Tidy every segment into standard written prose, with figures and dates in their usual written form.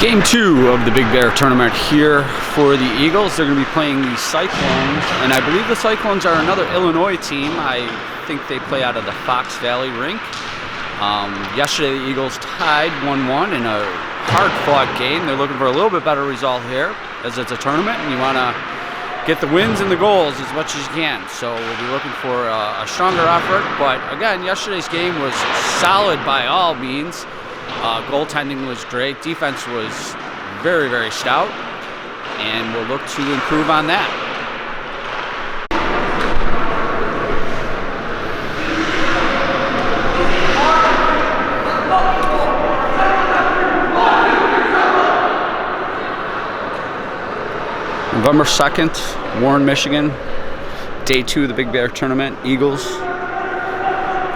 Game 2 of the Big Bear tournament here for the Eagles. They're going to be playing the Cyclones, and I believe the Cyclones are another Illinois team. I think they play out of the Fox Valley rink. Yesterday the Eagles tied 1-1 in a hard-fought game. They're looking for a little bit better result here, as it's a tournament, and you want to get the wins and the goals as much as you can. So we'll be looking for a stronger effort. But again, yesterday's game was solid by all means. Goaltending was great. Defense was very, very stout, and we'll look to improve on that. November 2nd, Warren, Michigan. Day 2 of the Big Bear tournament. Eagles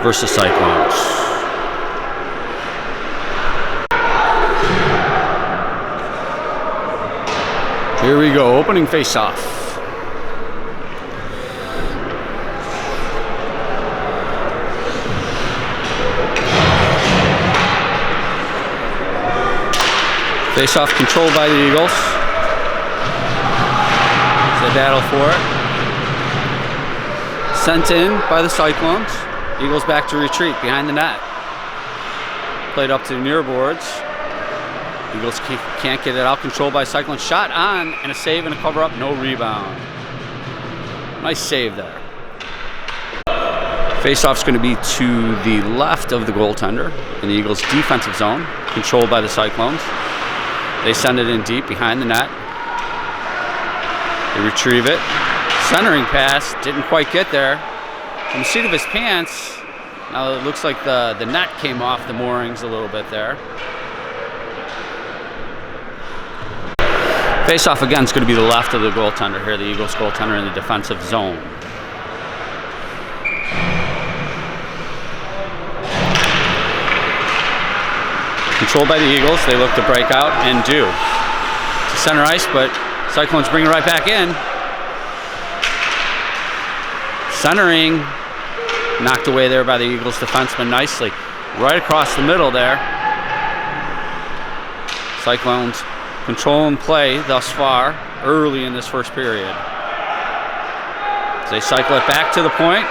versus Cyclones. Here we go, opening face-off. Face-off controlled by the Eagles. It's a battle for it. Sent in by the Cyclones. Eagles back to retreat behind the net. Played up to the near boards. Eagles can't get it out. Controlled by Cyclones. Shot on and a save and a cover up. No rebound. Nice save there. Face-off's going to be to the left of the goaltender in the Eagles' defensive zone. Controlled by the Cyclones. They send it in deep behind the net. They retrieve it. Centering pass. Didn't quite get there. From the seat of his pants. Now it looks like the net came off the moorings a little bit there. Face-off again is going to be the left of the goaltender here, the Eagles goaltender in the defensive zone. Controlled by the Eagles, they look to break out and do. To center ice, but Cyclones bring it right back in. Centering, knocked away there by the Eagles defenseman nicely. Right across the middle there. Cyclones control and play thus far early in this first period. As they cycle it back to the point.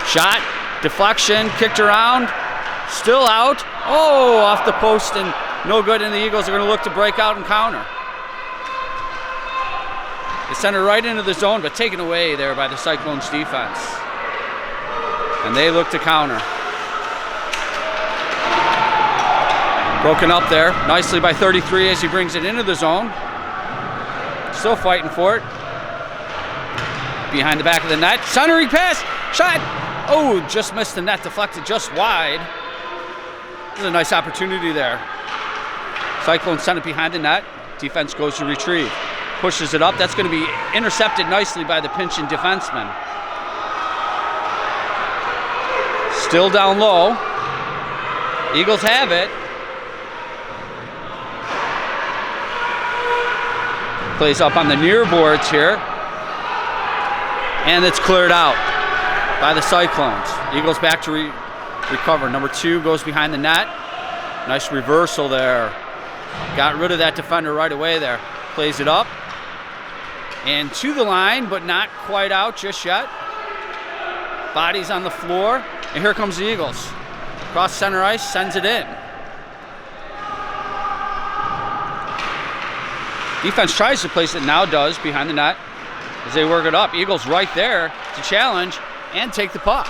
Shot, deflection, kicked around, still out. Oh, off the post and no good, and the Eagles are going to look to break out and counter. They send it right into the zone, but taken away there by the Cyclones defense. And they look to counter. Broken up there nicely by 33 as he brings it into the zone. Still fighting for it. Behind the back of the net. Centering pass. Shot. Oh, just missed the net. Deflected just wide. This is a nice opportunity there. Cyclones send it behind the net. Defense goes to retrieve. Pushes it up. That's going to be intercepted nicely by the pinching defenseman. Still down low. Eagles have it. Plays up on the near boards here. And it's cleared out by the Cyclones. Eagles back to recover. Number 2 goes behind the net. Nice reversal there. Got rid of that defender right away there. Plays it up. And to the line, but not quite out just yet. Bodies on the floor. And here comes the Eagles. Cross center ice, sends it in. Defense tries to place it, now does, behind the net as they work it up. Eagles right there to challenge and take the puck.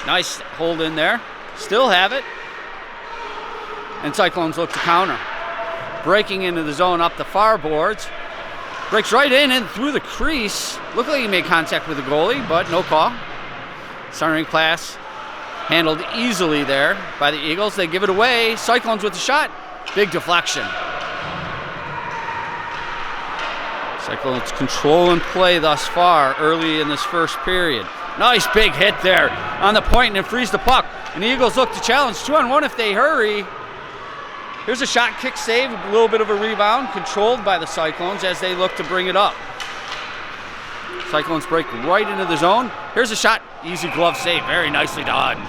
Nice hold in there. Still have it. And Cyclones look to counter. Breaking into the zone up the far boards. Breaks right in and through the crease. Looked like he made contact with the goalie, but no call. Centering pass handled easily there by the Eagles. They give it away. Cyclones with the shot. Big deflection. Cyclones control and play thus far early in this first period. Nice big hit there on the point and it frees the puck. And the Eagles look to challenge 2-on-1 if they hurry. Here's a shot, kick save, a little bit of a rebound, controlled by the Cyclones as they look to bring it up. Cyclones break right into the zone. Here's a shot, easy glove save, very nicely done.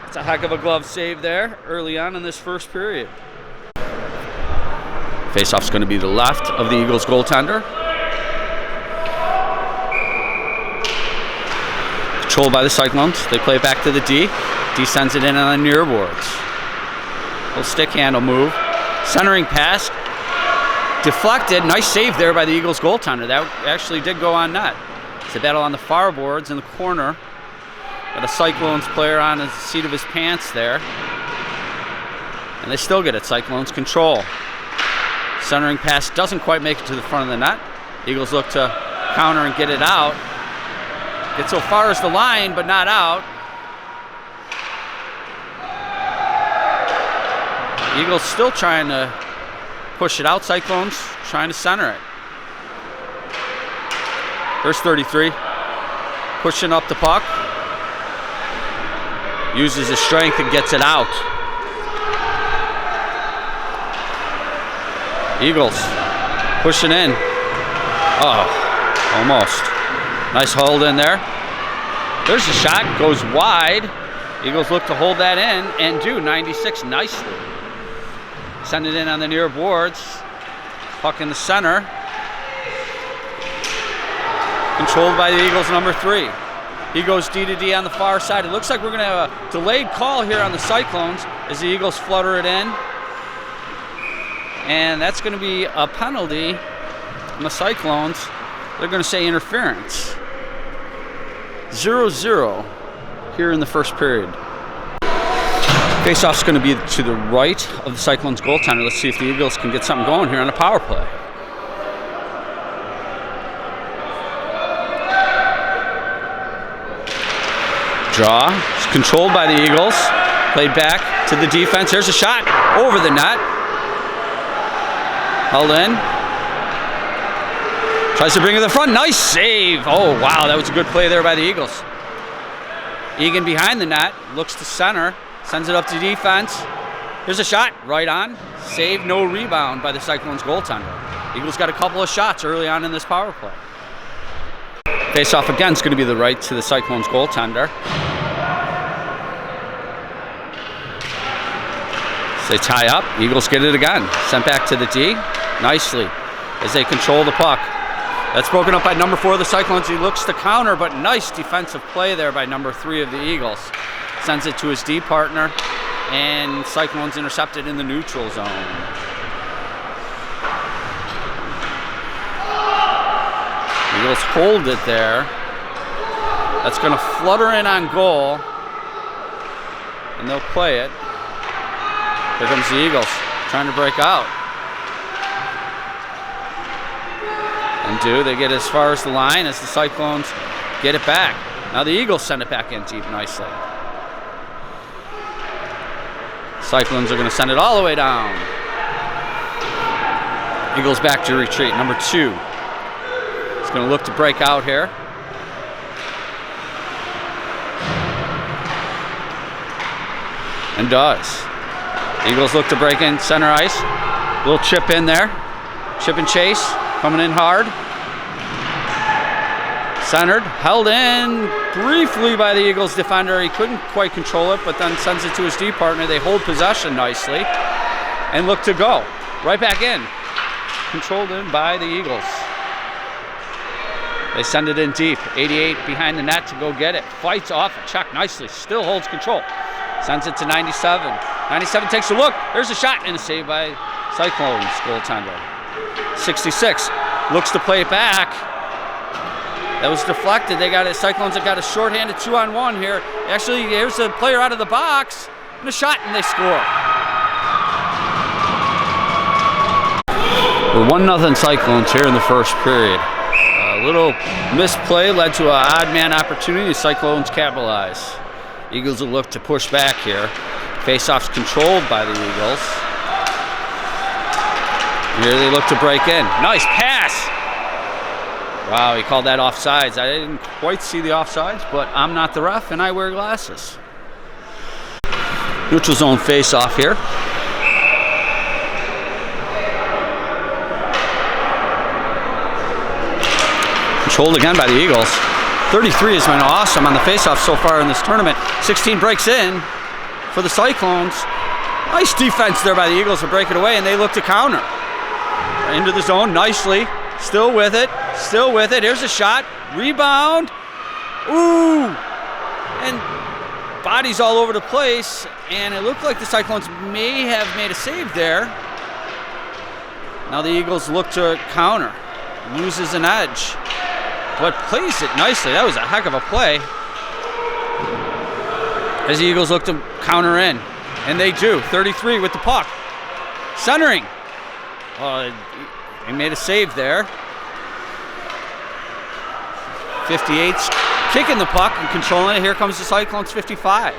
That's a heck of a glove save there early on in this first period. Face-off's going to be the left of the Eagles goaltender. Controlled by the Cyclones. They play it back to the D. D sends it in on the near boards. Little stick handle move. Centering pass. Deflected. Nice save there by the Eagles goaltender. That actually did go on net. It's a battle on the far boards in the corner. Got a Cyclones player on the seat of his pants there. And they still get it. Cyclones control. Centering pass doesn't quite make it to the front of the net. Eagles look to counter and get it out. Get so far as the line, but not out. Eagles still trying to push it out. Cyclones trying to center it. There's 33. Pushing up the puck. Uses his strength and gets it out. Eagles pushing in. Oh, almost. Nice hold in there. There's a shot, goes wide. Eagles look to hold that in and do. 96 nicely. Send it in on the near boards. Puck in the center. Controlled by the Eagles, number 3. He goes D to D on the far side. It looks like we're going to have a delayed call here on the Cyclones as the Eagles flutter it in. And that's going to be a penalty on the Cyclones. They're going to say interference. 0-0 here in the first period. Face-off's going to be to the right of the Cyclones goaltender. Let's see if the Eagles can get something going here on a power play. Draw. It's controlled by the Eagles. Played back to the defense. There's a shot over the net. Held in. Tries to bring it to the front. Nice save. Oh, wow. That was a good play there by the Eagles. Egan behind the net. Looks to center. Sends it up to defense. Here's a shot. Right on. Save, no rebound by the Cyclones goaltender. Eagles got a couple of shots early on in this power play. Face-off again is going to be the right to the Cyclones goaltender. They tie up. Eagles get it again. Sent back to the D. Nicely as they control the puck. That's broken up by number 4 of the Cyclones. He looks to counter, but nice defensive play there by number 3 of the Eagles. Sends it to his D partner, and Cyclones intercepted in the neutral zone. Eagles hold it there. That's going to flutter in on goal, and they'll play it. Here comes the Eagles, trying to break out. And they get as far as the line as the Cyclones get it back. Now the Eagles send it back in deep nicely. Cyclones are going to send it all the way down. Eagles back to retreat, number 2. He's going to look to break out here. And does. Eagles look to break in center ice. Little chip in there. Chip and chase. Coming in hard. Centered. Held in briefly by the Eagles defender. He couldn't quite control it, but then sends it to his D partner. They hold possession nicely and look to go. Right back in. Controlled in by the Eagles. They send it in deep. 88 behind the net to go get it. Fights off a check nicely. Still holds control. Sends it to 97. 97 takes a look. There's a shot and a save by Cyclones goaltender. 66 looks to play it back. That was deflected. They got it. Cyclones have got a shorthanded 2-on-1 here. Actually, here's a player out of the box and a shot, and they score. We're 1-0 Cyclones here in the first period. A little misplay led to an odd man opportunity. The Cyclones capitalize. Eagles will look to push back here. Face-off's controlled by the Eagles. Here they look to break in. Nice pass. Wow, he called that offsides. I didn't quite see the offsides, but I'm not the ref and I wear glasses. Neutral zone face-off here. Controlled again by the Eagles. 33 has been awesome on the face-off so far in this tournament. 16 breaks in for the Cyclones. Nice defense there by the Eagles to break it away, and they look to counter. into the zone nicely. Still with it. Still with it. Here's a shot. Rebound. Ooh. And bodies all over the place. And it looked like the Cyclones may have made a save there. Now the Eagles look to counter. Loses an edge. But plays it nicely. That was a heck of a play. As the Eagles look to counter in. And they do. 33 with the puck. Centering. They made a save there. 58's kicking the puck and controlling it. Here comes the Cyclones, 55.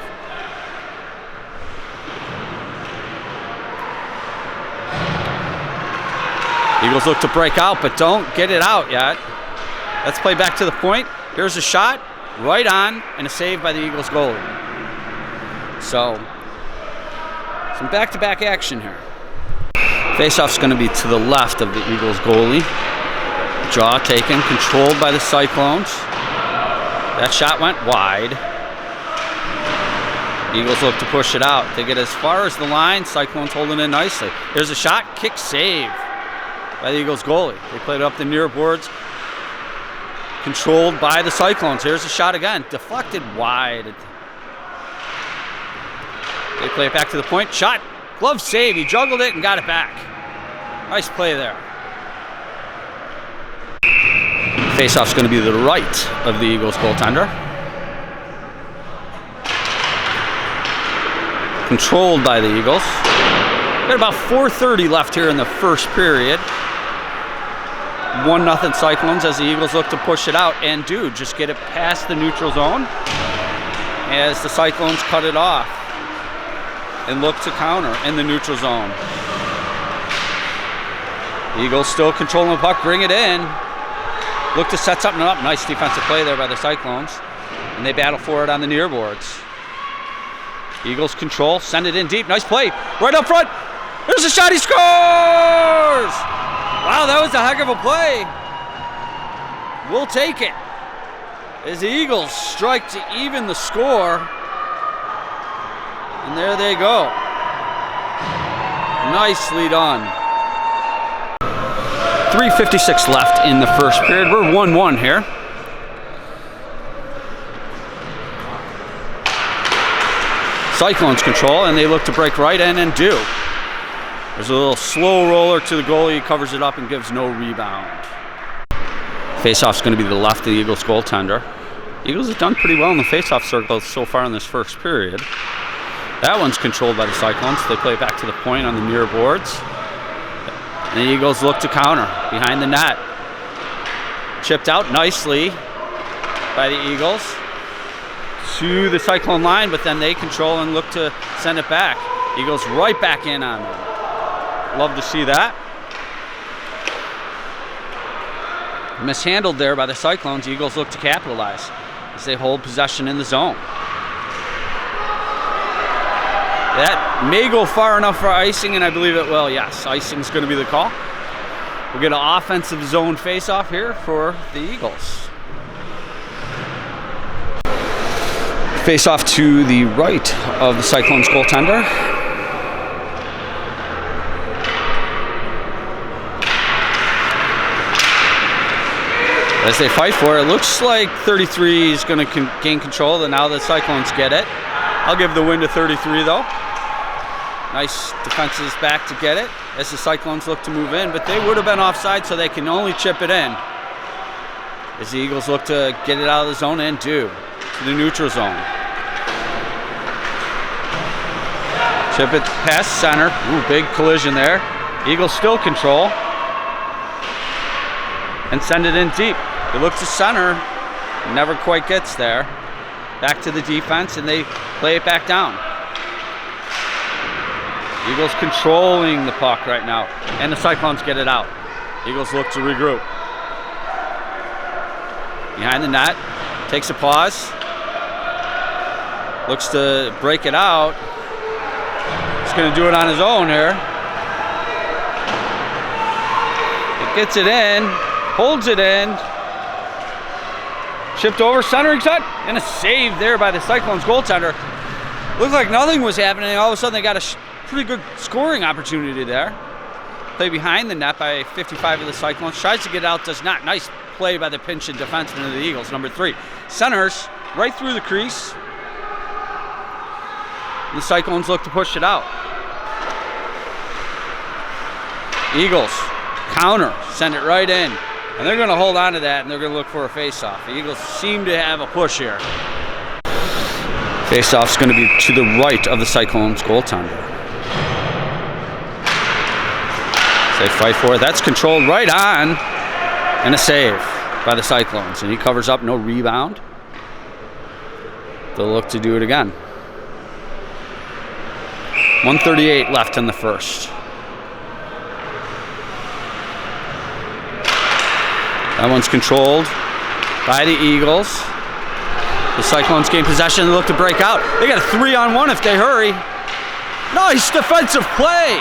Eagles look to break out, but don't get it out yet. Let's play back to the point. Here's a shot, right on, and a save by the Eagles goalie. So, some back-to-back action here. Faceoff's going to be to the left of the Eagles goalie. Draw taken, controlled by the Cyclones. That shot went wide. Eagles look to push it out. They get as far as the line. Cyclones holding it nicely. There's a shot, kick, save by the Eagles goalie. They played it up the near boards. Controlled by the Cyclones. Here's a shot again. Deflected wide. They play it back to the point. Shot. Glove save. He juggled it and got it back. Nice play there. Faceoff's going to be to the right of the Eagles goaltender. Controlled by the Eagles. Got about 4:30 left here in the first period. 1-0 Cyclones as the Eagles look to push it out and do just get it past the neutral zone as the Cyclones cut it off and look to counter in the neutral zone. The Eagles still controlling the puck, bring it in. Look to set something up. Nice defensive play there by the Cyclones. And they battle for it on the near boards. Eagles control, send it in deep. Nice play. Right up front. There's a shot. He scores! Wow, that was a heck of a play. We'll take it. As the Eagles strike to even the score. And there they go. Nicely done. 3:56 left in the first period. We're 1-1 here. Cyclones control, and they look to break right in and do. There's a little slow roller to the goalie. He covers it up and gives no rebound. Faceoff's going to be to the left of the Eagles goaltender. Eagles have done pretty well in the faceoff circle so far in this first period. That one's controlled by the Cyclones. They play it back to the point on the near boards. And the Eagles look to counter behind the net. Chipped out nicely by the Eagles to the Cyclone line, but then they control and look to send it back. Eagles right back in on them. Love to see that. Mishandled there by the Cyclones. Eagles look to capitalize as they hold possession in the zone. That may go far enough for icing, and I believe it will. Yes, icing's going to be the call. We'll get an offensive zone face-off here for the Eagles. Face-off to the right of the Cyclones goaltender. As they fight for it, looks like 33 is going to gain control, and now the Cyclones get it. I'll give the win to 33 though. Nice defenses back to get it as the Cyclones look to move in, but they would have been offside, so they can only chip it in. As the Eagles look to get it out of the zone and do to the neutral zone. Chip it past center. Ooh, big collision there. Eagles still control. And send it in deep. They look to center. Never quite gets there. Back to the defense, and they play it back down. Eagles controlling the puck right now. And the Cyclones get it out. Eagles look to regroup. Behind the net. Takes a pause. Looks to break it out. He's going to do it on his own here. It gets it in. Holds it in. Chipped over, centering shot, and a save there by the Cyclones goaltender. Looked like nothing was happening. All of a sudden, they got a pretty good scoring opportunity there. Play behind the net by 55 of the Cyclones. Tries to get out, does not. Nice play by the pinch and defenseman of the Eagles, number 3. Centers right through the crease. The Cyclones look to push it out. Eagles counter, send it right in. And they're going to hold on to that, and they're going to look for a face-off. The Eagles seem to have a push here. Face-off's going to be to the right of the Cyclones goaltender. They fight for it. That's controlled right on, and a save by the Cyclones. And he covers up, no rebound. They'll look to do it again. 1:38 left in the first. That one's controlled by the Eagles. The Cyclones gain possession and look to break out. They got a 3-on-1 if they hurry. Nice defensive play.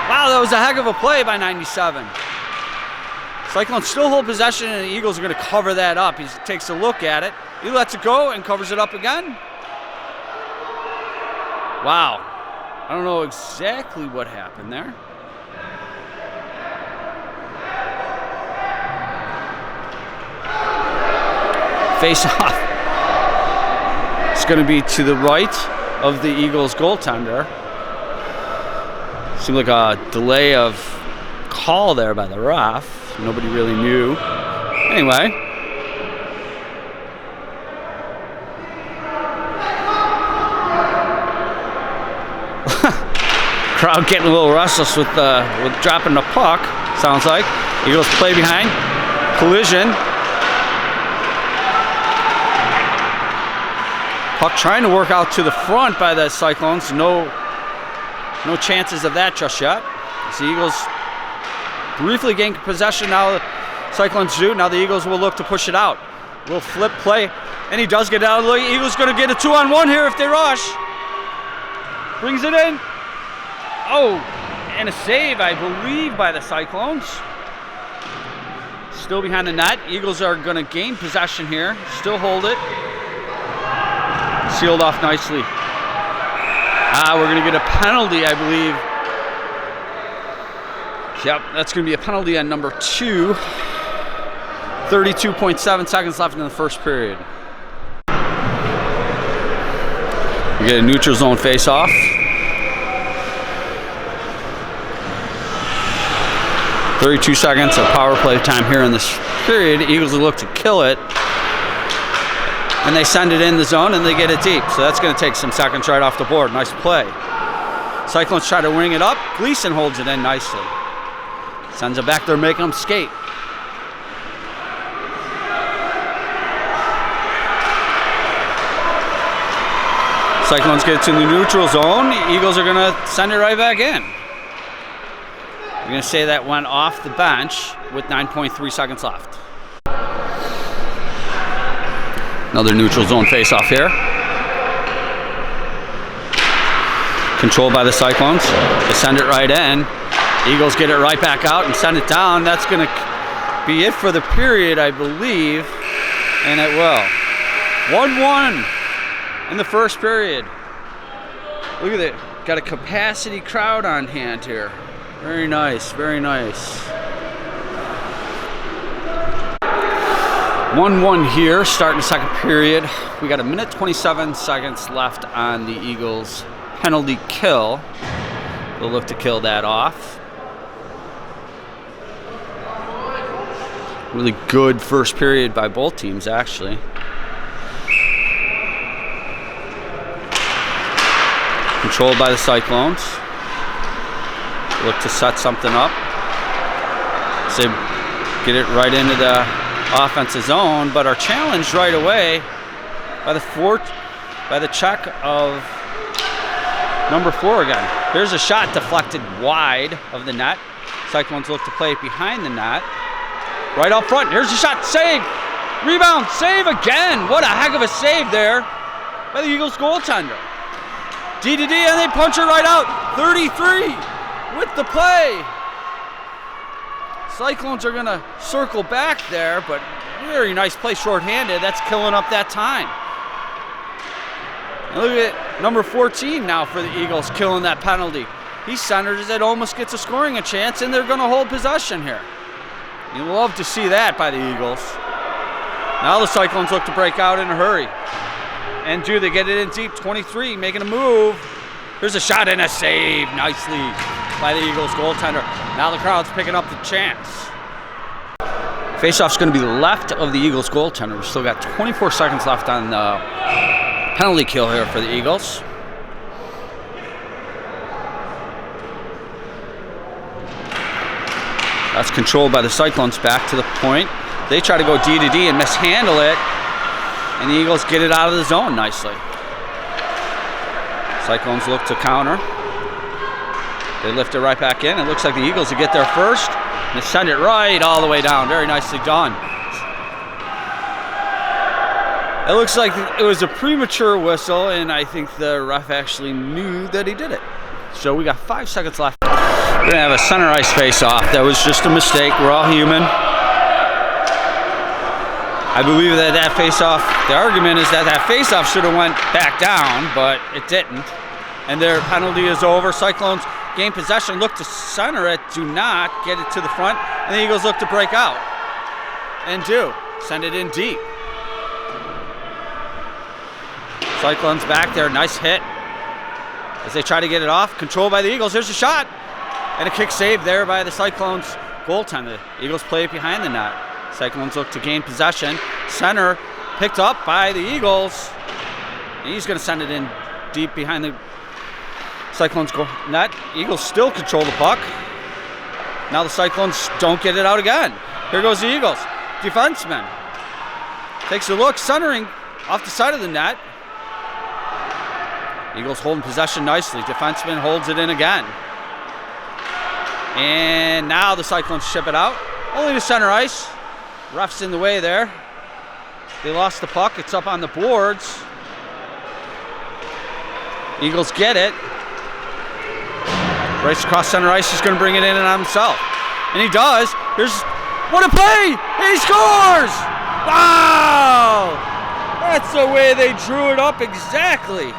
Wow, that was a heck of a play by 97. Cyclones still hold possession, and the Eagles are going to cover that up. He takes a look at it. He lets it go and covers it up again. Wow. I don't know exactly what happened there. Face off. It's going to be to the right of the Eagles goaltender. Seemed like a delay of call there by the ref. Nobody really knew. Anyway. Crowd getting a little restless with dropping the puck, sounds like. Eagles play behind. Collision. Puck trying to work out to the front by the Cyclones. No chances of that just yet. The Eagles briefly gain possession. Now the Cyclones do. Now the Eagles will look to push it out. Little flip play. And he does get out. The Eagles going to get a 2-on-1 here if they rush. Brings it in. Oh, and a save, I believe, by the Cyclones. Still behind the net. Eagles are going to gain possession here. Still hold it. Sealed off nicely. We're going to get a penalty, I believe. Yep, that's going to be a penalty on number 2. 32.7 seconds left in the first period. You get a neutral zone face-off. "32 seconds of power play time here in this period. Eagles will look to kill it. And they send it in the zone and they get it deep. So that's going to take some seconds right off the board. Nice play. Cyclones try to wing it up. Gleason holds it in nicely. Sends it back there, making them skate. Cyclones get it to the neutral zone. The Eagles are going to send it right back in. We're going to say that went off the bench with 9.3 seconds left. Another neutral zone face-off here. Controlled by the Cyclones. They send it right in. Eagles get it right back out and send it down. That's going to be it for the period, I believe. And it will. 1-1 in the first period. Look at it. Got a capacity crowd on hand here. Very nice, very nice. 1-1 here, starting the second period. We got 1:27 seconds left on the Eagles' penalty kill. They'll look to kill that off. Really good first period by both teams, actually. Controlled by the Cyclones. Look to set something up. So get it right into the offensive zone, but are challenged right away by the check of number 4 again. Here's a shot deflected wide of the net. Cyclones look to play it behind the net. Right up front. Here's a shot. Save. Rebound. Save again. What a heck of a save there by the Eagles goaltender. D to D, and they punch it right out. 33 with the play. Cyclones are going to circle back there, but very nice play shorthanded. That's killing up that time. And look at number 14 now for the Eagles, killing that penalty. He centers it, almost gets a scoring chance, and they're going to hold possession here. You love to see that by the Eagles. Now the Cyclones look to break out in a hurry. And do they get it in deep? 23, making a move. Here's a shot and a save, nicely by the Eagles goaltender. Now the crowd's picking up the chance. Faceoff's going to be left of the Eagles goaltender. We've still got 24 seconds left on the penalty kill here for the Eagles. That's controlled by the Cyclones back to the point. They try to go D to D and mishandle it, and the Eagles get it out of the zone nicely. Cyclones look to counter. They lift it right back in. It looks like the Eagles will get there first, and they send it right all the way down. Very nicely done. It looks like it was a premature whistle, and I think the ref actually knew that he did it. So we got 5 seconds left. We're gonna have a center ice face-off. That was just a mistake. We're all human. I believe that face-off, the argument is that face-off should have went back down, but it didn't. And their penalty is over. Cyclones gain possession, look to center it, do not get it to the front, and the Eagles look to break out. And do. Send it in deep. Cyclones back there, nice hit. As they try to get it off, controlled by the Eagles. Here's a shot. And a kick save there by the Cyclones goaltender. The Eagles play it behind the net. Cyclones look to gain possession. Center picked up by the Eagles. And he's going to send it in deep behind the Cyclones goal net. Eagles still control the puck. Now the Cyclones don't get it out again. Here goes the Eagles. Defenseman takes a look, centering off the side of the net. Eagles holding possession nicely. Defenseman holds it in again. And now the Cyclones ship it out. Only to center ice. Ref's in the way there. They lost the puck. It's up on the boards. Eagles get it. Race across center ice. He's going to bring it in and on himself. And he does. What a play! He scores! Wow! That's the way they drew it up exactly.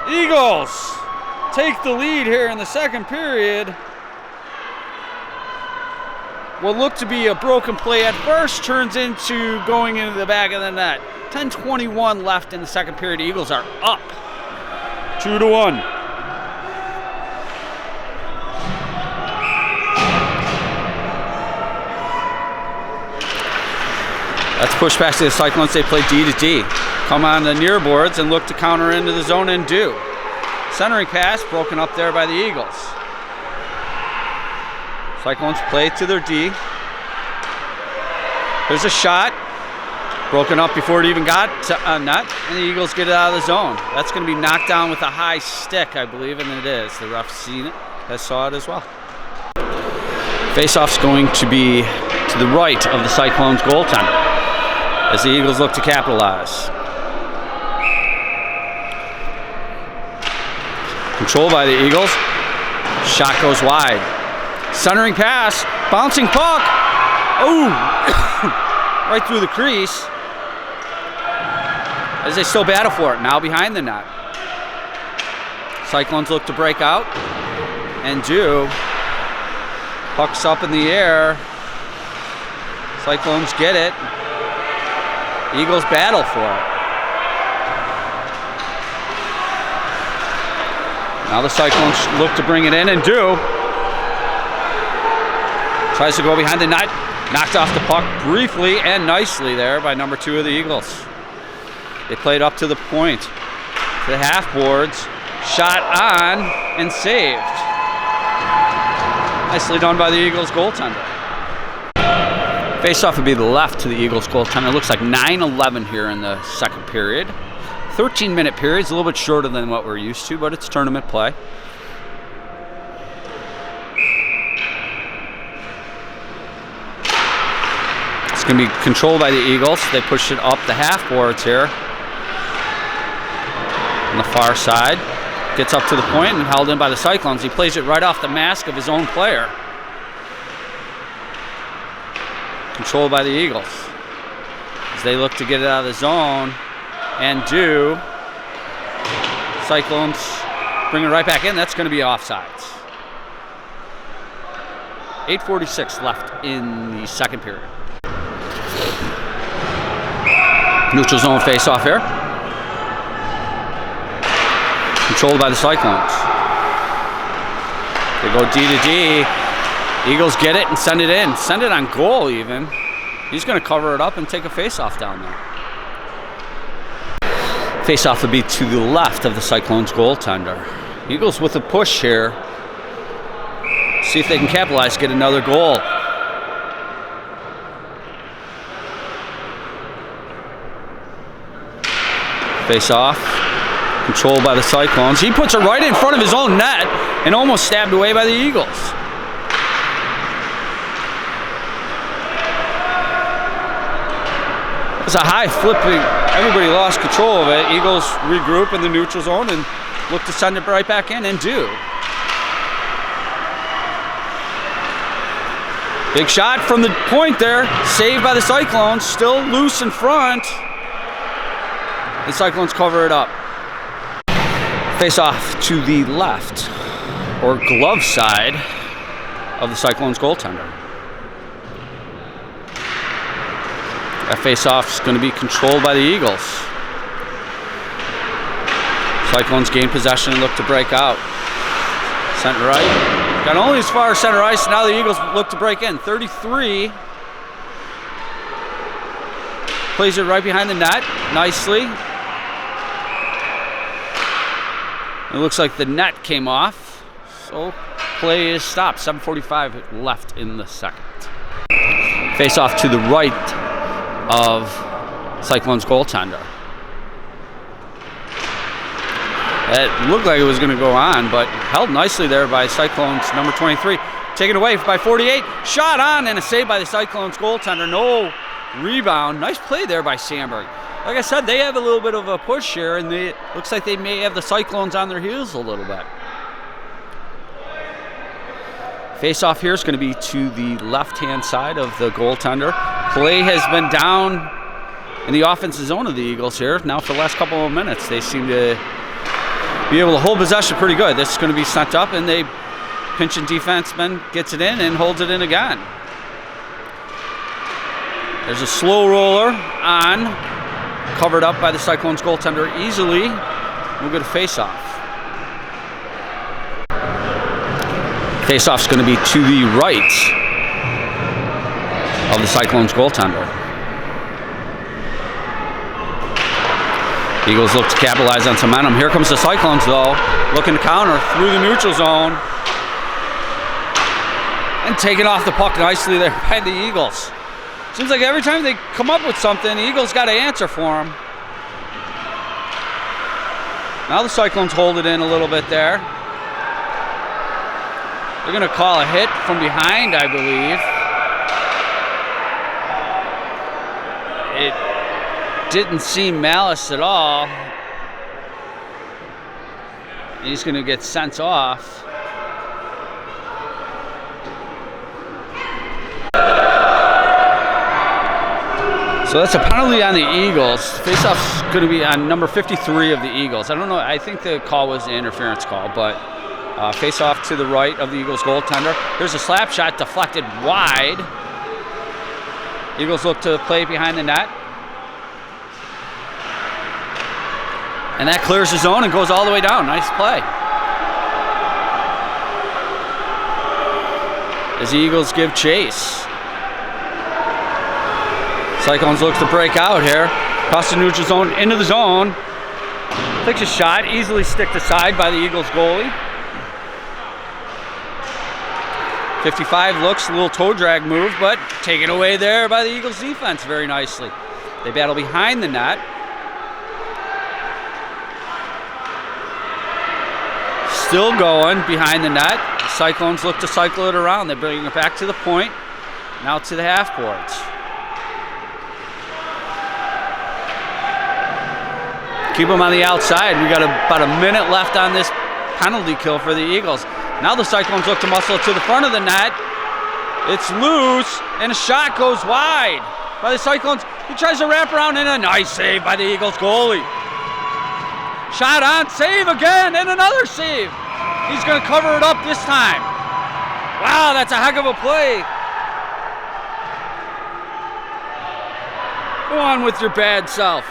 Eagles take the lead here in the second period. What looked to be a broken play at first turns into going into the back of the net. 10:21 left in the second period. The Eagles are up 2-1. Let's push back to the Cyclones. They play D to D. Come on the near boards and look to counter into the zone and do. Centering pass broken up there by the Eagles. Cyclones play to their D. There's a shot. Broken up before it even got to net. And the Eagles get it out of the zone. That's going to be knocked down with a high stick, I believe, and it is. The ref's seen it, has saw it as well. Face-off's going to be to the right of the Cyclones goaltender as the Eagles look to capitalize. Controlled by the Eagles. Shot goes wide. Centering pass. Bouncing puck. Oh! Right through the crease. As they still battle for it. Now behind the net. Cyclones look to break out. And do. Puck's up in the air. Cyclones get it. Eagles battle for it. Now the Cyclones look to bring it in and do. Tries to go behind the net. Knocked off the puck briefly and nicely there by number 2 of the Eagles. They played up to the point. To the half boards. Shot on and saved. Nicely done by the Eagles goaltender. Face-off would be the left to the Eagles goaltender. It looks like 9-11 here in the second period. 13-minute period. It's a little bit shorter than what we're used to, but it's tournament play. It's going to be controlled by the Eagles. They push it up the half boards here. On the far side. Gets up to the point and held in by the Cyclones. He plays it right off the mask of his own player. Controlled by the Eagles. As they look to get it out of the zone. And do. Cyclones Bring it right back in. That's going to be offsides. 8:46 left in the second period. Neutral zone face-off here. Controlled by the Cyclones. They go D to D. Eagles get it and send it in. Send it on goal even. He's going to cover it up and take a face-off down there. Face-off will be to the left of the Cyclones goaltender. Eagles with a push here. See if they can capitalize, get another goal. Face-off. Controlled by the Cyclones. He puts it right in front of his own net and almost stabbed away by the Eagles. It's a high flipping. Everybody lost control of it. Eagles regroup in the neutral zone and look to send it right back in and do. Big shot from the point there. Saved by the Cyclones. Still loose in front. The Cyclones cover it up. Face off to the left, or glove side, of the Cyclones goaltender. That face-off is going to be controlled by the Eagles. Cyclones gain possession and look to break out. Center right. Got only as far as center ice. Now the Eagles look to break in. 33. Plays it right behind the net. Nicely. It looks like the net came off. So play is stopped. 7:45 left in the second. Face-off to the right of Cyclones goaltender. It looked like it was going to go on, but held nicely there by Cyclones number 23. Taken away by 48. Shot on and a save by the Cyclones goaltender. No rebound. Nice play there by Sandberg. Like I said, they have a little bit of a push here, and it looks like they may have the Cyclones on their heels a little bit. Face-off here is going to be to the left-hand side of the goaltender. Play has been down in the offensive zone of the Eagles here. Now for the last couple of minutes, they seem to be able to hold possession pretty good. This is going to be sent up, and they pinching defenseman gets it in and holds it in again. There's a slow roller on, covered up by the Cyclones goaltender easily. We'll get a face-off. Face-off's going to be to the right of the Cyclones goaltender. Eagles look to capitalize on some momentum. Here comes the Cyclones, though, looking to counter through the neutral zone. And taking off the puck nicely there by the Eagles. Seems like every time they come up with something, the Eagles got to answer for them. Now the Cyclones hold it in a little bit there. They're going to call a hit from behind, I believe. It didn't seem malice at all. He's going to get sent off. So that's a penalty on the Eagles. Face-off's going to be on number 53 of the Eagles. I don't know. I think the call was the interference call, but face-off to the right of the Eagles goaltender. There's a slap shot deflected wide. Eagles look to play behind the net. And that clears the zone and goes all the way down. Nice play. As the Eagles give chase. Cyclones looks to break out here. Across the neutral zone, into the zone. Takes a shot, easily sticked aside by the Eagles goalie. 55 looks, a little toe drag move, but taken away there by the Eagles defense very nicely. They battle behind the net. Still going behind the net. The Cyclones look to cycle it around. They bring it back to the point, now to the half boards. Keep them on the outside. We got about a minute left on this penalty kill for the Eagles. Now the Cyclones look to muscle it to the front of the net. It's loose, and a shot goes wide by the Cyclones. He tries to wrap around, and a nice save by the Eagles goalie. Shot on, save again, and another save. He's going to cover it up this time. Wow, that's a heck of a play. Go on with your bad self.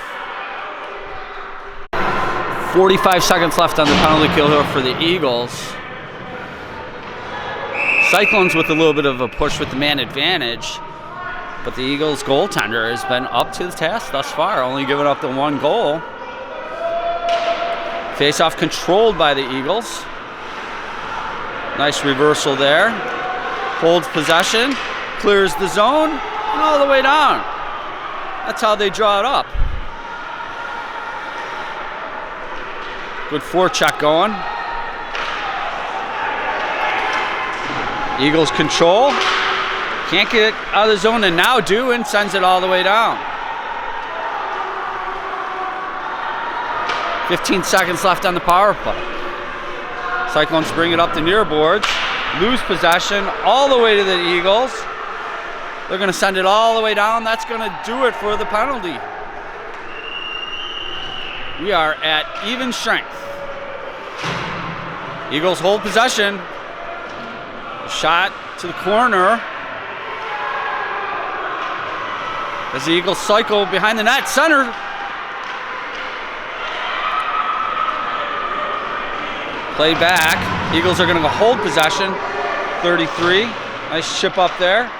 45 seconds left on the penalty kill here for the Eagles. Cyclones with a little bit of a push with the man advantage, but the Eagles goaltender has been up to the task thus far, only giving up the 1 goal. Face-off controlled by the Eagles. Nice reversal there. Holds possession, clears the zone, and all the way down. That's how they draw it up. Good forecheck going. Eagles control. Can't get it out of the zone, and now do, and sends it all the way down. 15 seconds left on the power play. Cyclones bring it up the near boards, lose possession all the way to the Eagles. They're going to send it all the way down. That's going to do it for the penalty. We are at even strength. Eagles hold possession. A shot to the corner. As the Eagles cycle behind the net, center. Play back. Eagles are going to go hold possession. 33. Nice chip up there.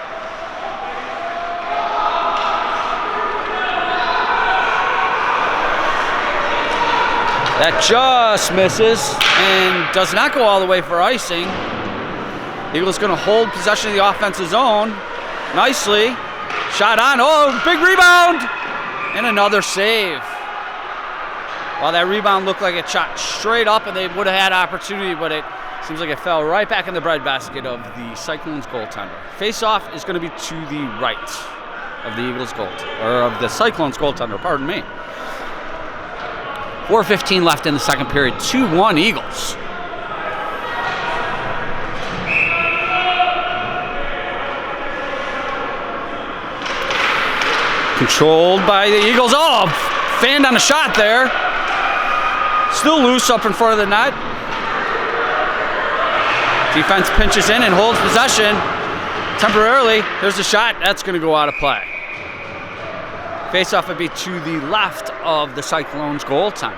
That just misses and does not go all the way for icing. Eagles going to hold possession of the offensive zone. Nicely. Shot on. Oh, big rebound. And another save. Well, that rebound looked like it shot straight up and they would have had opportunity, but it seems like it fell right back in the breadbasket of the Cyclones goaltender. Face-off is going to be to the right of the Eagles goaltender, or of the Cyclones goaltender, pardon me. 4:15 left in the second period. 2-1 Eagles. Controlled by the Eagles. Oh, fanned on a shot there. Still loose up in front of the net. Defense pinches in and holds possession temporarily. There's a shot. That's going to go out of play. Face-off would be to the left of the Cyclones goaltender.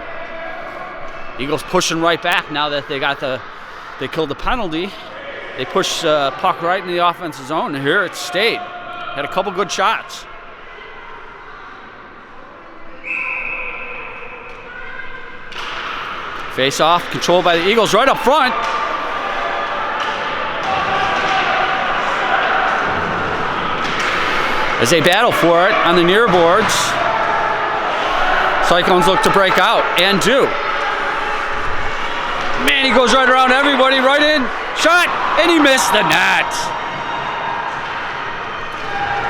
Eagles pushing right back now that they killed the penalty. They push puck right in the offensive zone, and here it stayed. Had a couple good shots. Face-off controlled by the Eagles right up front. As they battle for it on the near boards. Cyclones look to break out, and do. Man, he goes right around everybody, right in. Shot, and he missed the net.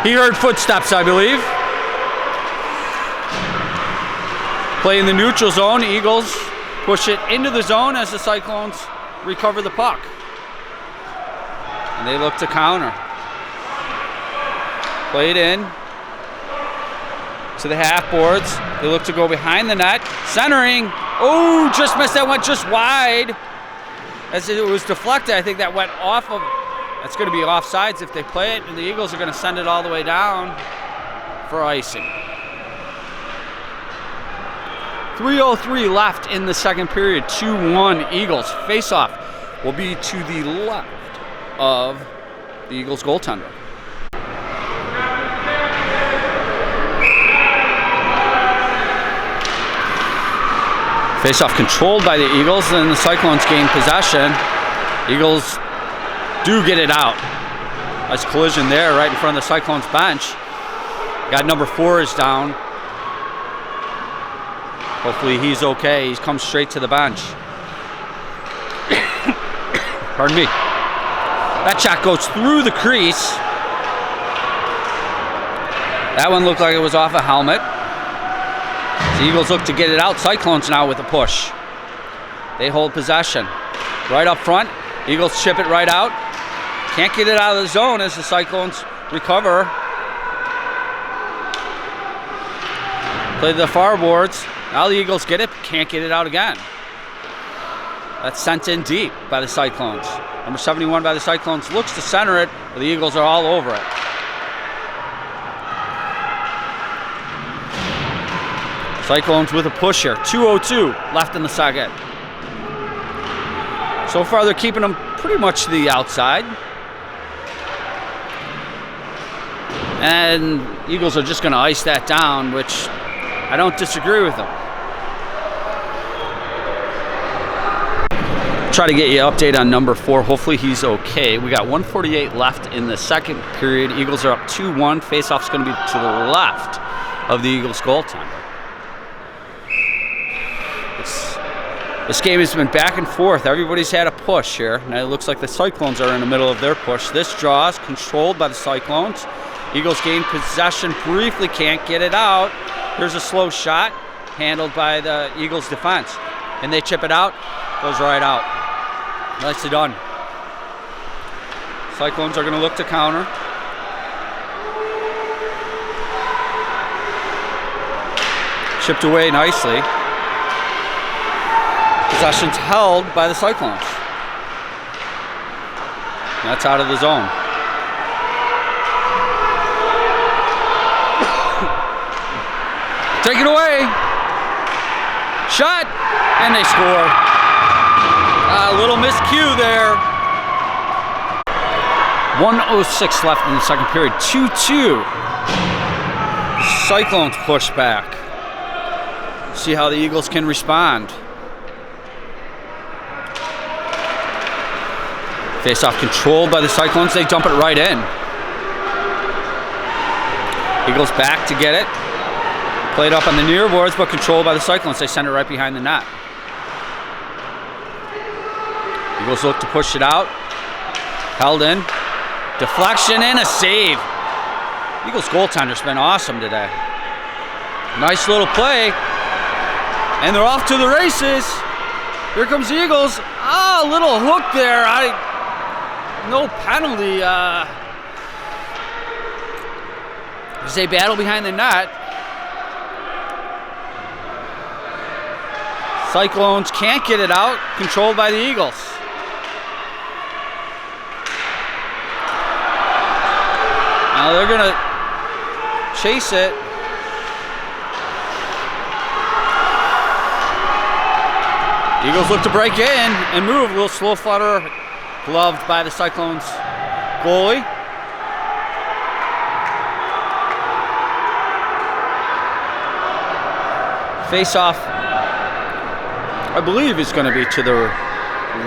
He heard footsteps, I believe. Play in the neutral zone. Eagles push it into the zone as the Cyclones recover the puck. And they look to counter. Played in to the half boards. They look to go behind the net. Centering. Oh, just missed. That went just wide. As it was deflected, I think that went off of. That's going to be offsides if they play it. And the Eagles are going to send it all the way down for icing. 3:03 left in the second period. 2-1 Eagles. Face-off will be to the left of the Eagles goaltender. Face-off controlled by the Eagles, and the Cyclones gain possession. Eagles do get it out. Nice collision there right in front of the Cyclones bench. Got number 4 is down. Hopefully he's okay. He's come straight to the bench. Pardon me. That shot goes through the crease. That one looked like it was off a helmet. The Eagles look to get it out. Cyclones now with a push. They hold possession. Right up front. Eagles chip it right out. Can't get it out of the zone as the Cyclones recover. Play to the far boards. Now the Eagles get it, can't get it out again. That's sent in deep by the Cyclones. Number 71 by the Cyclones looks to center it, but the Eagles are all over it. Cyclones with a push here. 2:02 left in the second. So far they're keeping them pretty much to the outside. And Eagles are just going to ice that down, which I don't disagree with them. Try to get you an update on number 4. Hopefully he's okay. We got 1:48 left in the second period. Eagles are up 2-1. Faceoff's going to be to the left of the Eagles goaltender. This game has been back and forth. Everybody's had a push here. Now it looks like the Cyclones are in the middle of their push. This draw is controlled by the Cyclones. Eagles gain possession briefly, can't get it out. Here's a slow shot handled by the Eagles defense. And they chip it out, goes right out. Nicely done. Cyclones are going to look to counter. Chipped away nicely. Possession's held by the Cyclones. That's out of the zone. Take it away. Shot. And they score. A little miscue there. 1:06 left in the second period. 2-2. Cyclones push back. See how the Eagles can respond. Face-off controlled by the Cyclones. They dump it right in. Eagles back to get it. Played up on the near boards, but controlled by the Cyclones. They send it right behind the net. Eagles look to push it out. Held in. Deflection and a save. Eagles goaltender's been awesome today. Nice little play. And they're off to the races. Here comes the Eagles. Ah, a little hook there. No penalty. As they battle behind the net. Cyclones can't get it out. Controlled by the Eagles. Now they're going to chase it. Eagles look to break in and move. A little slow flutter, gloved by the Cyclones goalie. Face-off, I believe, is going to be to the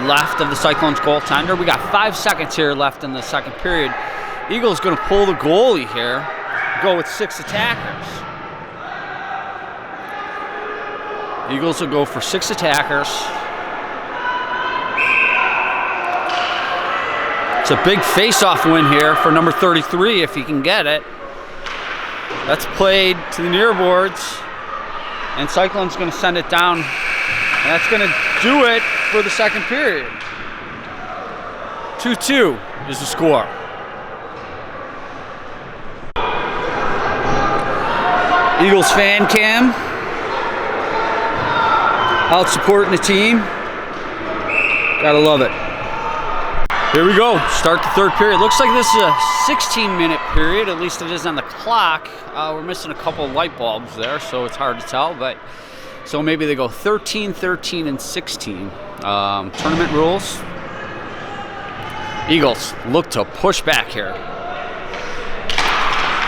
left of the Cyclones goaltender. We got 5 seconds here left in the second period. Eagles going to pull the goalie here, go with 6 attackers. Eagles will go for 6 attackers. It's a big face-off win here for number 33 if he can get it. That's played to the near boards, and Cyclone's going to send it down, and that's going to do it for the second period. 2-2 is the score. Eagles fan cam out supporting the team. Gotta love it. Here we go. Start the third period. Looks like this is a 16-minute period. At least it is on the clock. We're missing a couple of light bulbs there, so it's hard to tell. But so maybe they go 13, 13, and 16. Tournament rules. Eagles look to push back here.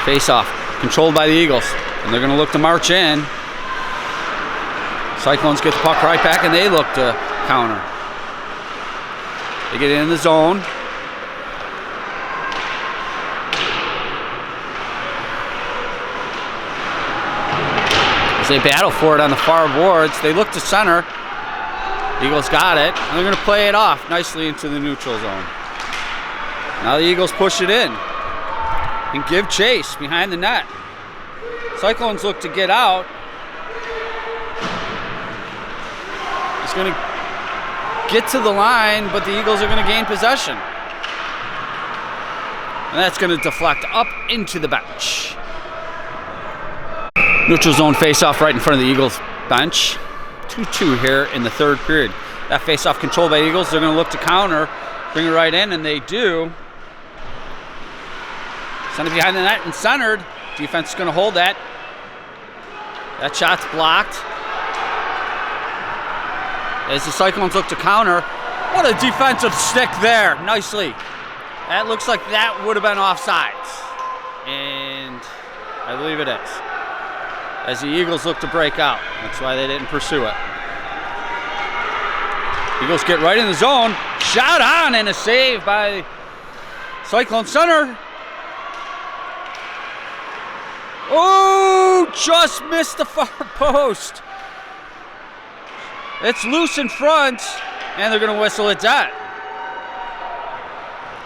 Face off. Controlled by the Eagles. And they're going to look to march in. Cyclones get the puck right back, and they look to counter. They get in the zone. As they battle for it on the far boards, they look to center. Eagles got it, and they're going to play it off nicely into the neutral zone. Now the Eagles push it in and give chase behind the net. Cyclones look to get out. He's going to get to the line, but the Eagles are going to gain possession. And that's going to deflect up into the bench. Neutral zone face-off right in front of the Eagles bench. 2-2 here in the third period. That face-off controlled by Eagles. They're going to look to counter, bring it right in, and they do. Send it behind the net and centered. Defense is going to hold that. That shot's blocked. As the Cyclones look to counter. What a defensive stick there. Nicely. That looks like that would have been offsides. And I believe it is. As the Eagles look to break out. That's why they didn't pursue it. Eagles get right in the zone. Shot on and a save by Cyclone center. Oh, just missed the far post. It's loose in front, and they're going to whistle it dead.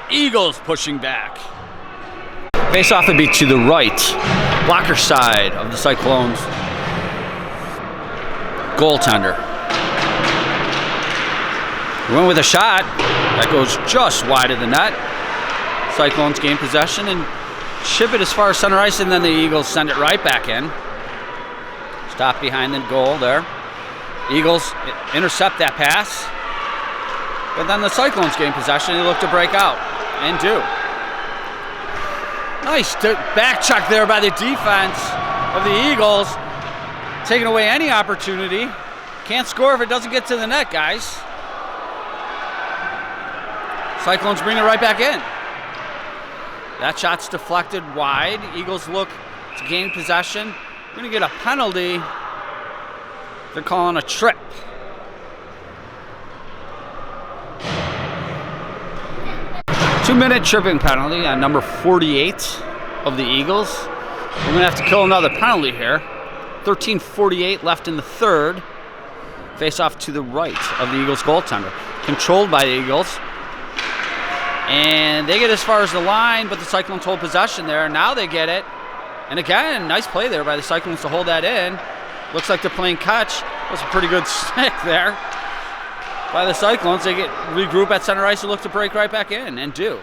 Eagles pushing back. Face-off would be to the right, blocker side of the Cyclones. Goaltender. Went with a shot. That goes just wide of the net. Cyclones gain possession and chip it as far as center ice, and then the Eagles send it right back in. Stop behind the goal there. Eagles intercept that pass. But then the Cyclones gain possession. They look to break out and do. Nice back check there by the defense of the Eagles. Taking away any opportunity. Can't score if it doesn't get to the net, guys. Cyclones bring it right back in. That shot's deflected wide. Eagles look to gain possession. We're going to get a penalty. They're calling a trip. Two-minute tripping penalty on number 48 of the Eagles. We're going to have to kill another penalty here. 13:48 left in the third. Face off to the right of the Eagles goaltender. Controlled by the Eagles. And they get as far as the line, but the Cyclones hold possession there. Now they get it. And again, nice play there by the Cyclones to hold that in. Looks like they're playing catch. That was a pretty good stick there by the Cyclones. They get regroup at center ice and look to break right back in, and do.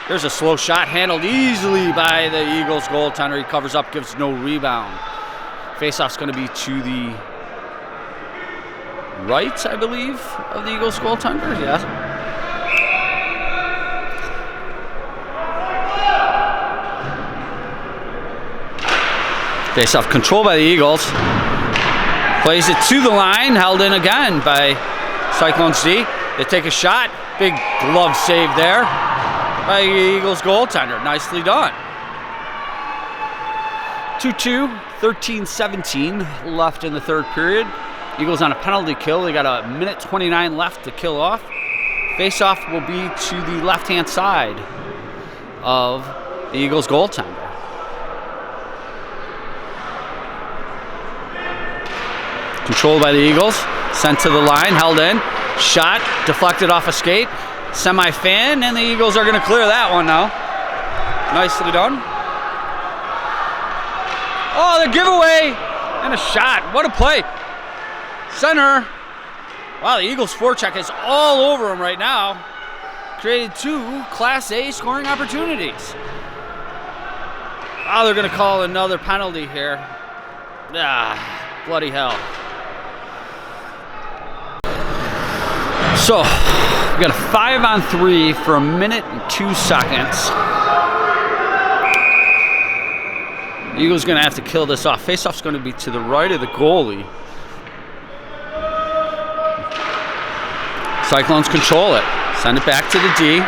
There's a slow shot handled easily by the Eagles goaltender. He covers up, gives no rebound. Faceoff's going to be to the right, I believe, of the Eagles goaltender. Yeah. Face-off controlled by the Eagles. Plays it to the line, held in again by Cyclones D. They take a shot. Big glove save there by the Eagles goaltender. Nicely done. 2-2, 13-17 left in the third period. Eagles on a penalty kill. They got a minute 29 left to kill off. Face-off will be to the left-hand side of the Eagles goaltender. Controlled by the Eagles, sent to the line, held in, shot, deflected off a skate, semi-fan, and the Eagles are going to clear that one now. Nicely done. Oh, the giveaway, and a shot. What a play. Center. Wow, the Eagles' forecheck is all over him right now. Created two Class A scoring opportunities. Oh, they're going to call another penalty here. Ah, bloody hell. So, we got a 5-on-3 for a minute and 2 seconds. The Eagles going to have to kill this off. Face-off's going to be to the right of the goalie. Cyclones control it. Send it back to the D.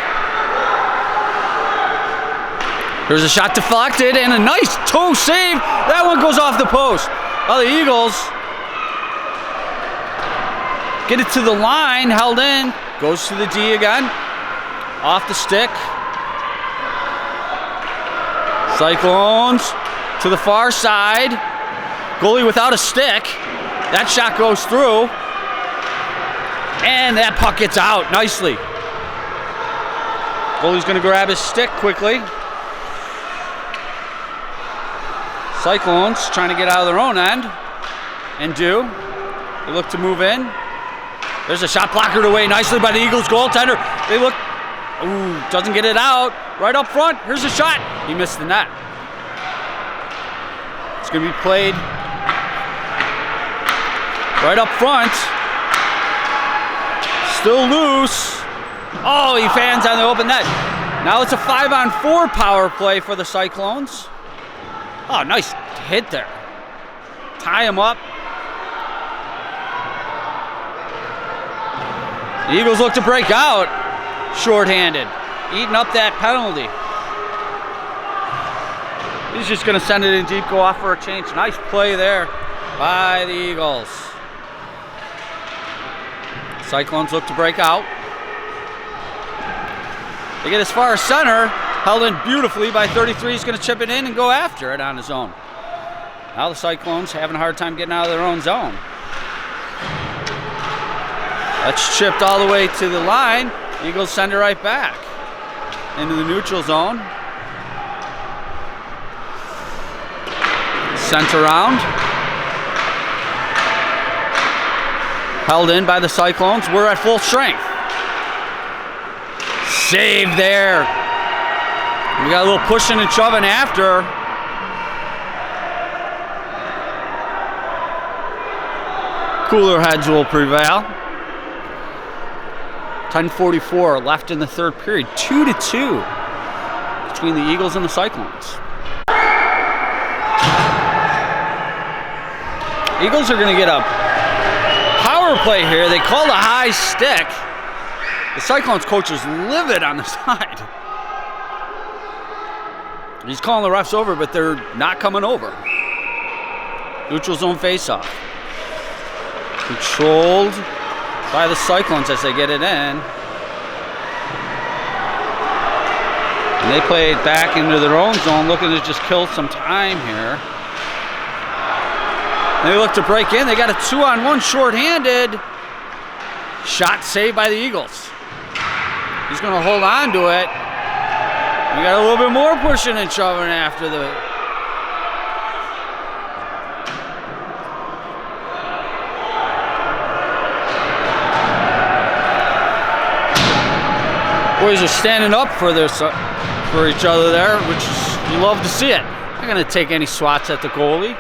There's a shot deflected and a nice toe save. That one goes off the post. Well, the Eagles get it to the line, held in, goes to the D again, off the stick. Cyclones to the far side, goalie without a stick. That shot goes through, and that puck gets out nicely. Goalie's gonna grab his stick quickly. Cyclones trying to get out of their own end, and do. They look to move in. There's a shot blockered away nicely by the Eagles goaltender. They look, ooh, doesn't get it out. Right up front, here's a shot. He missed the net. It's gonna be played Right up front. Still loose. Oh, he fans on the open net. Now it's a 5-on-4 power play for the Cyclones. Oh, nice hit there. Tie him up. The Eagles look to break out. Shorthanded. Eating up that penalty. He's just going to send it in deep, go off for a change. Nice play there by the Eagles. Cyclones look to break out. They get as far as center, held in beautifully by 33. He's going to chip it in and go after it on his own. Now the Cyclones having a hard time getting out of their own zone. That's chipped all the way to the line. Eagles send it right back into the neutral zone. Sent around. Held in by the Cyclones. We're at full strength. Save there. We got a little pushing and shoving after. Cooler heads will prevail. 10:44 left in the third period. 2-2 between the Eagles and the Cyclones. Eagles are going to get a power play here. They call a high stick. The Cyclones coach is livid on the side. He's calling the refs over, but they're not coming over. Neutral zone faceoff. Controlled by the Cyclones as they get it in. And they play it back into their own zone, looking to just kill some time here. They look to break in. They got a 2-on-1 shorthanded. Shot saved by the Eagles. He's going to hold on to it. We got a little bit more pushing and shoving after the... Boys are standing up for each other there, which is, you love to see it. Not going to take any swats at the goalie.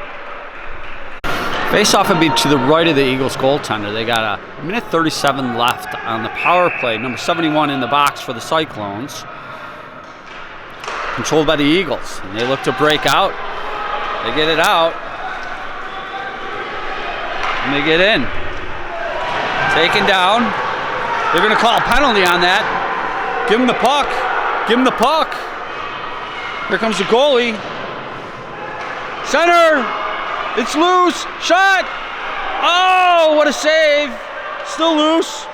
Face-off would be to the right of the Eagles goaltender. They got a minute 37 left on the power play. Number 71 in the box for the Cyclones. Controlled by the Eagles. And they look to break out. They get it out. And they get in. Taken down. They're going to call a penalty on that. Give him the puck. Give him the puck. Here comes the goalie. Center. It's loose. Shot. Oh, what a save. Still loose.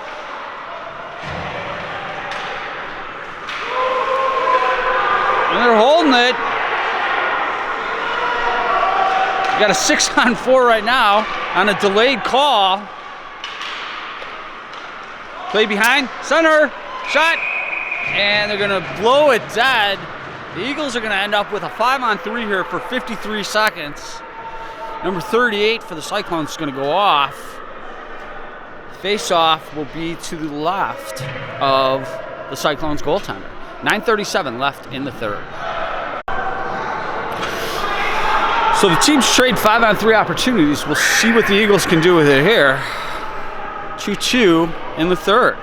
And they're holding it. You got a 6-on-4 right now on a delayed call. Play behind. Center. Shot. And they're going to blow it dead. The Eagles are going to end up with a 5-on-3 here for 53 seconds. Number 38 for the Cyclones is going to go off. Face-off will be to the left of the Cyclones goaltender. 9:37 left in the third. So the teams trade 5-on-3 opportunities. We'll see what the Eagles can do with it here. 2-2 in the third.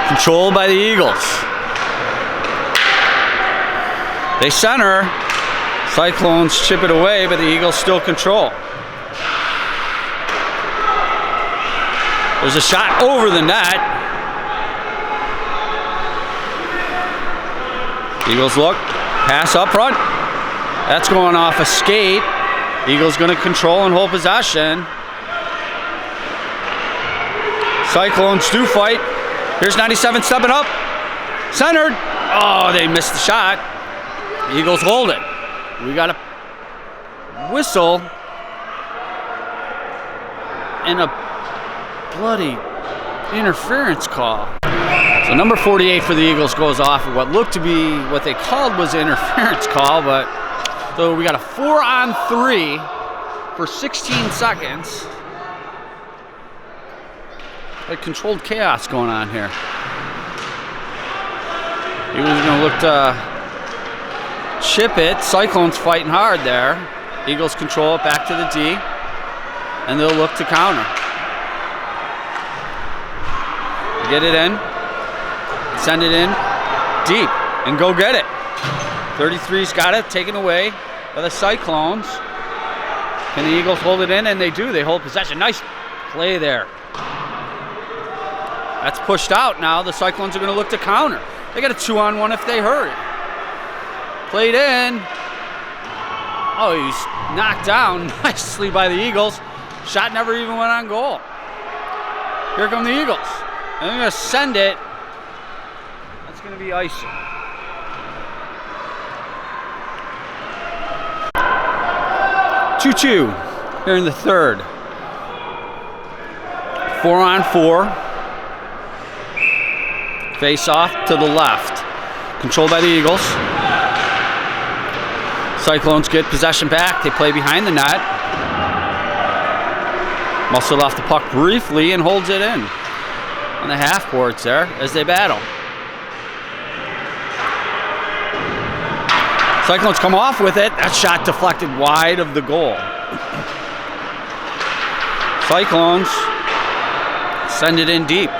Controlled by the Eagles. They center. Cyclones chip it away, but the Eagles still control. There's a shot over the net. Eagles look. Pass up front. That's going off a skate. Eagles going to control and hold possession. Cyclones do fight. Here's 97 stepping up. Centered. Oh, they missed the shot. The Eagles hold it. We got a whistle and a bloody interference call. So number 48 for the Eagles goes off of what looked to be what they called was an interference call, but so we got a 4-on-3 for 16 seconds. Like controlled chaos going on here. He was going to look to chip it. Cyclones fighting hard there. Eagles control it back to the D, and they'll look to counter. Get it in, send it in deep, and go get it. 33's got it, taken away by the Cyclones. Can the Eagles hold it in? And they do. They hold possession. Nice play there. That's pushed out now. The Cyclones are going to look to counter. They got a 2-on-1 if they hurry. Played in. Oh, he's knocked down nicely by the Eagles. Shot never even went on goal. Here come the Eagles. And they're going to send it. That's going to be icy. Two here in the third. 4-on-4. Face off to the left. Controlled by the Eagles. Cyclones get possession back. They play behind the net. Muscled off the puck briefly and holds it in on the half courts there as they battle. Cyclones come off with it. That shot deflected wide of the goal. Cyclones send it in deep.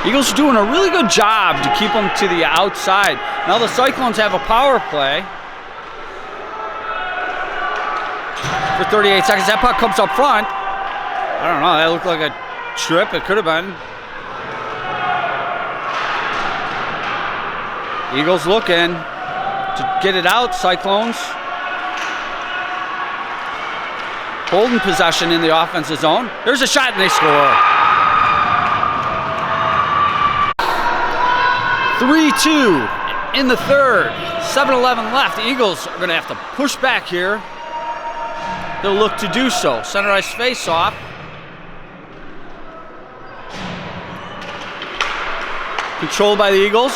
Eagles are doing a really good job to keep them to the outside. Now the Cyclones have a power play for 38 seconds. That puck comes up front. I don't know, that looked like a trip. It could have been. Eagles looking to get it out. Cyclones holding possession in the offensive zone. There's a shot and they score. 3-2 in the third. 7-11 left. The Eagles are going to have to push back here. They'll look to do so. Center ice face-off. Controlled by the Eagles.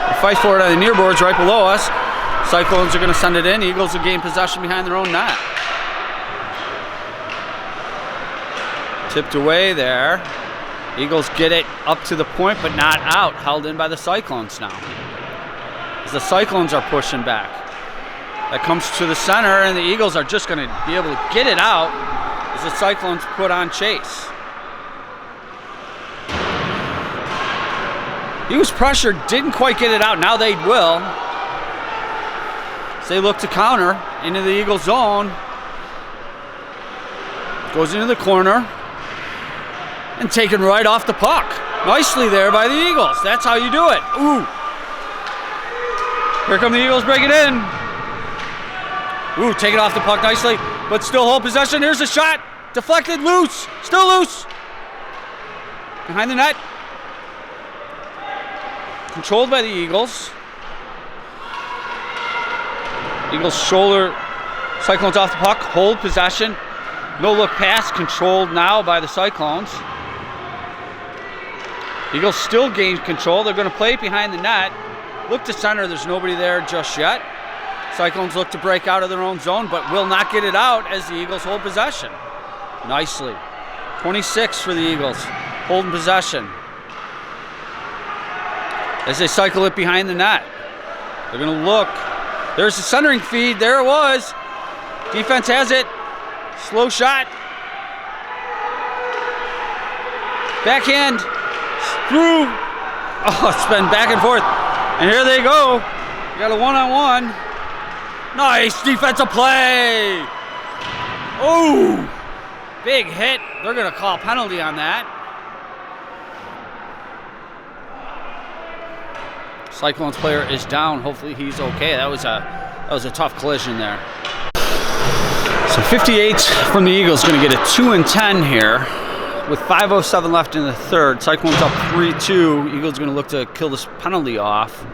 They fight for it on the near boards right below us. Cyclones are going to send it in. Eagles will gain possession behind their own net. Tipped away there. Eagles get it up to the point, but not out. Held in by the Cyclones now. As the Cyclones are pushing back. That comes to the center, and the Eagles are just going to be able to get it out as the Cyclones put on chase. He was pressured, didn't quite get it out. Now they will. As they look to counter into the Eagle zone. Goes into the corner. And taken right off the puck. Nicely there by the Eagles. That's how you do it. Ooh. Here come the Eagles, break it in. Ooh, take it off the puck nicely, but still hold possession. Here's a shot. Deflected, loose. Still loose. Behind the net. Controlled by the Eagles. Eagles shoulder. Cyclones off the puck. Hold possession. No look pass. Controlled now by the Cyclones. Eagles still gain control. They're going to play behind the net. Look to center. There's nobody there just yet. Cyclones look to break out of their own zone, but will not get it out as the Eagles hold possession. Nicely. 26 for the Eagles. Holding possession. As they cycle it behind the net. They're going to look. There's the centering feed. There it was. Defense has it. Slow shot. Backhand. Through. Oh, it's been back and forth. And here they go. You got a one-on-one. Nice defensive play. Oh, big hit. They're going to call a penalty on that. Cyclones player is down. Hopefully he's okay. That was a tough collision there. So 58 from the Eagles going to get a 2-10 here. With 5:07 left in the third, Cyclones up 3-2. Eagles going to look to kill this penalty off.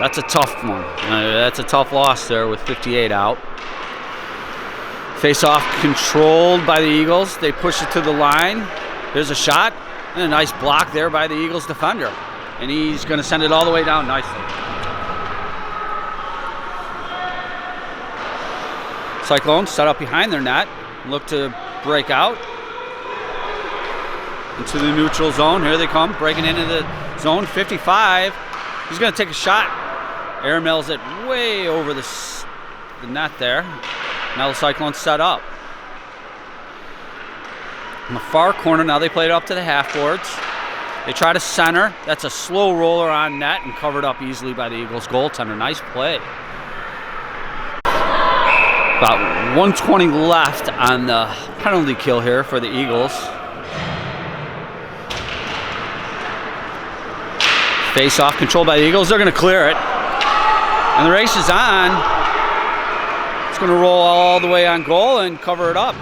That's a tough one. That's a tough loss there with 58 out. Face-off controlled by the Eagles. They push it to the line. There's a shot and a nice block there by the Eagles defender. And he's going to send it all the way down nicely. Cyclones set up behind their net, look to break out into the neutral zone. Here they come, breaking into the zone. 55. He's going to take a shot. Airmails it way over the net there. Now the Cyclones set up. In the far corner, now they play it up to the half boards. They try to center. That's a slow roller on net and covered up easily by the Eagles goaltender. Nice play. About 1:20 left on the penalty kill here for the Eagles. Face off controlled by the Eagles. They're going to clear it. And the race is on. It's going to roll all the way on goal and cover it up.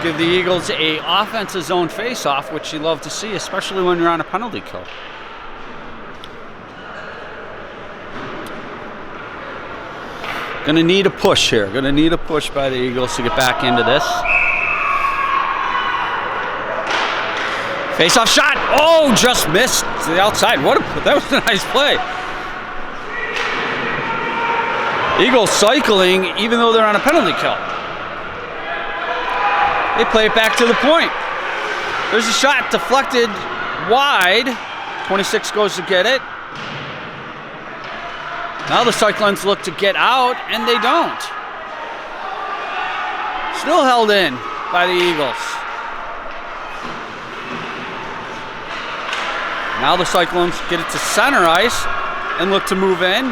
Give the Eagles a offensive zone face-off, which you love to see, especially when you're on a penalty kill. Going to need a push here. Going to need a push by the Eagles to get back into this. Face-off shot. Oh, just missed to the outside. That was a nice play. Eagles cycling even though they're on a penalty kill. They play it back to the point. There's a shot deflected wide. 26 goes to get it. Now the Cyclones look to get out, and they don't. Still held in by the Eagles. Now the Cyclones get it to center ice and look to move in.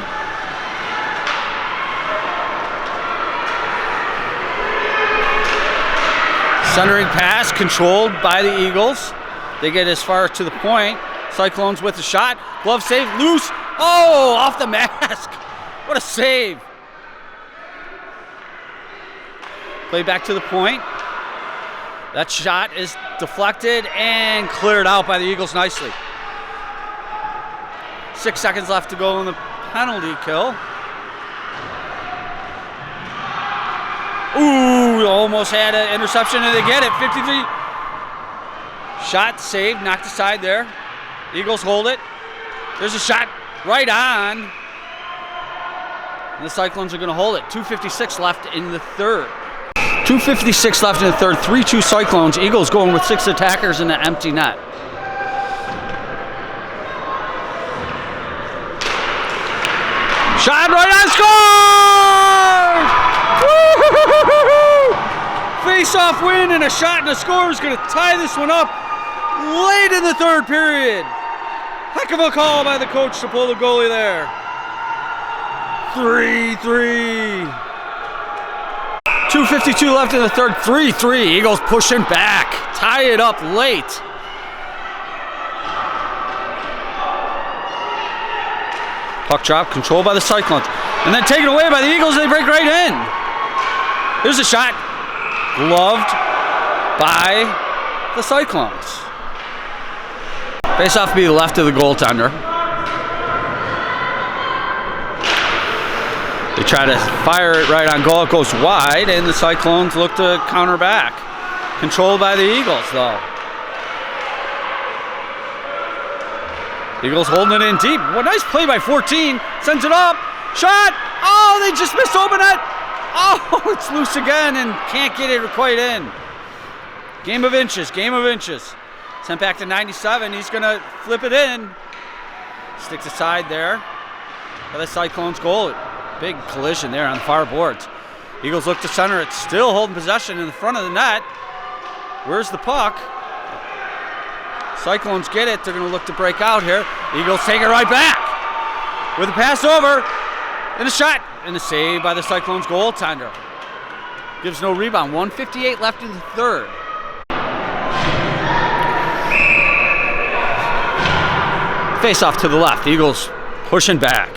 Centering pass controlled by the Eagles. They get as far to the point. Cyclones with the shot. Glove save, loose. Oh, off the mask. What a save. Play back to the point. That shot is deflected and cleared out by the Eagles nicely. 6 seconds left to go in the penalty kill. Ooh, almost had an interception and they get it. 53. Shot saved, knocked aside there. Eagles hold it. There's a shot right on. And the Cyclones are going to hold it. 2:56 left in the third. 2:56 left in the third. 3-2 Cyclones. Eagles going with 6 attackers in the empty net. Shot right on, scored! Face-off win and a shot and a score is going to tie this one up late in the third period. Heck of a call by the coach to pull the goalie there. 3-3. 2:52 left in the third. 3-3. Eagles pushing back. Tie it up late. Puck drop controlled by the Cyclones. And then taken away by the Eagles. They break right in. Here's a shot. Gloved by the Cyclones. Face off to be left of the goaltender. They try to fire it right on goal. It goes wide, and the Cyclones look to counter back. Controlled by the Eagles, though. Eagles holding it in deep. What nice play by 14. Sends it up. Shot. Oh, they just missed open net. Oh, it's loose again and can't get it quite in. Game of inches, game of inches. Sent back to 97. He's going to flip it in. Sticks aside there by the Cyclones goal. Big collision there on the far boards. Eagles look to center it. Still holding possession in the front of the net. Where's the puck? Cyclones get it. They're going to look to break out here. Eagles take it right back. With a pass over. And a shot. And a save by the Cyclones goaltender. Gives no rebound. 1:58 left in the third. Face off to the left. Eagles pushing back.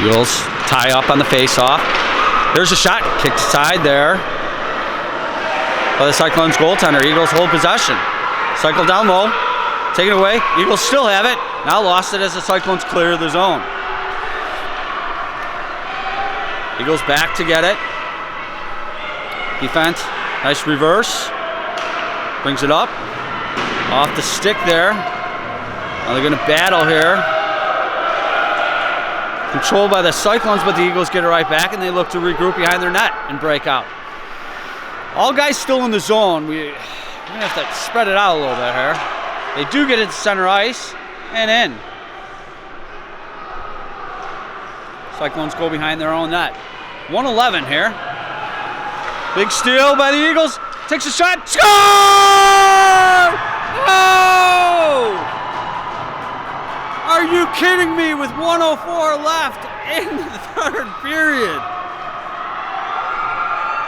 Eagles tie up on the face off. There's a shot. Kicked aside there by the Cyclones goaltender. Eagles hold possession. Cycle down low. Take it away. Eagles still have it. Now lost it as the Cyclones clear the zone. Eagles back to get it. Defense. Nice reverse. Brings it up. Off the stick there Now they're going to battle here. Controlled by the Cyclones, but the Eagles get it right back, and they look to regroup behind their net and break out. All guys still in the zone. We're going to have to spread it out a little bit here. They do get into center ice and in. Cyclones go behind their own net. 1:11 here. Big steal by the Eagles. Takes a shot. Score! Oh! Are you kidding me? With 1:04 left in the third period.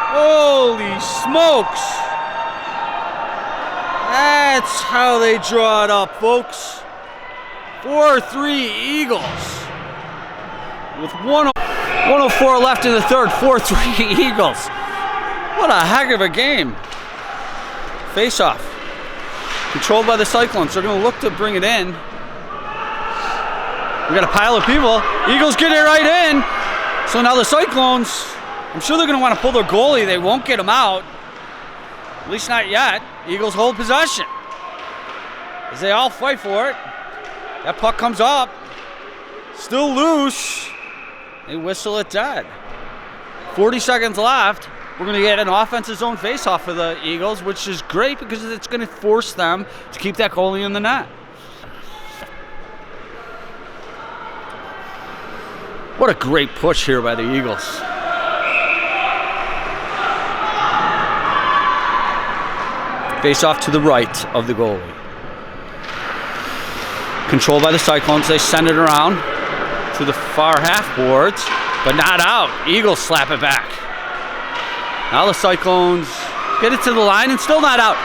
Holy smokes. That's how they draw it up, folks. 4-3 Eagles. With 1:04 left in the third, 4-3 Eagles. What a heck of a game. Face-off. Controlled by the Cyclones. They're going to look to bring it in. We got a pile of people. Eagles get it right in. So now the Cyclones, I'm sure they're going to want to pull their goalie. They won't get him out. At least not yet. Eagles hold possession. As they all fight for it. That puck comes up. Still loose. They whistle it dead. 40 seconds left. We're going to get an offensive zone face-off for the Eagles, which is great because it's going to force them to keep that goalie in the net. What a great push here by the Eagles. Face-off to the right of the goalie. Controlled by the Cyclones. They send it around to the far half boards, but not out. Eagles slap it back. Now the Cyclones get it to the line and still not out.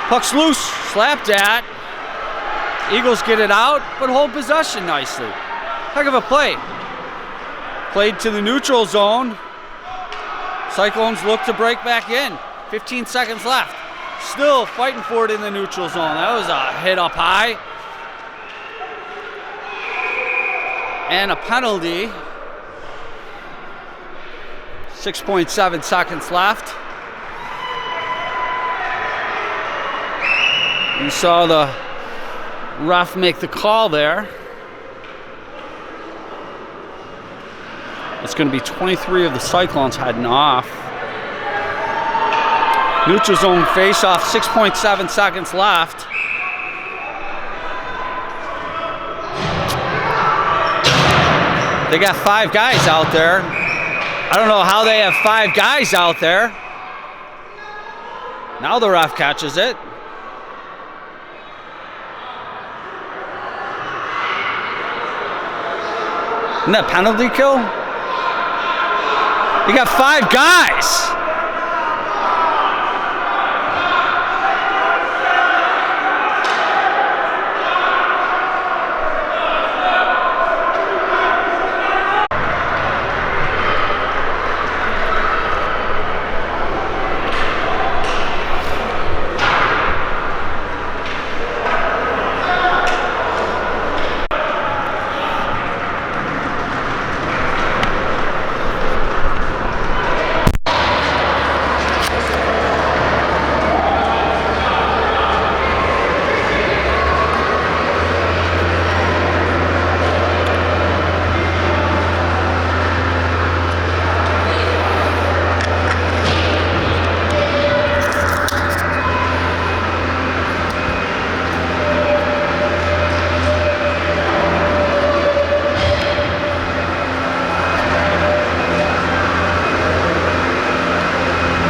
Puck's loose, slapped at. Eagles get it out, but hold possession nicely. Heck of a play. Played to the neutral zone. Cyclones look to break back in. 15 seconds left. Still fighting for it in the neutral zone. That was a hit up high. And a penalty. 6.7 seconds left. You saw the ref make the call there. It's going to be 23 of the Cyclones heading off. Neutral zone face-off, 6.7 seconds left. They got 5 guys out there. I don't know how they have 5 guys out there. Now the ref catches it. Isn't that penalty kill? You got 5 guys.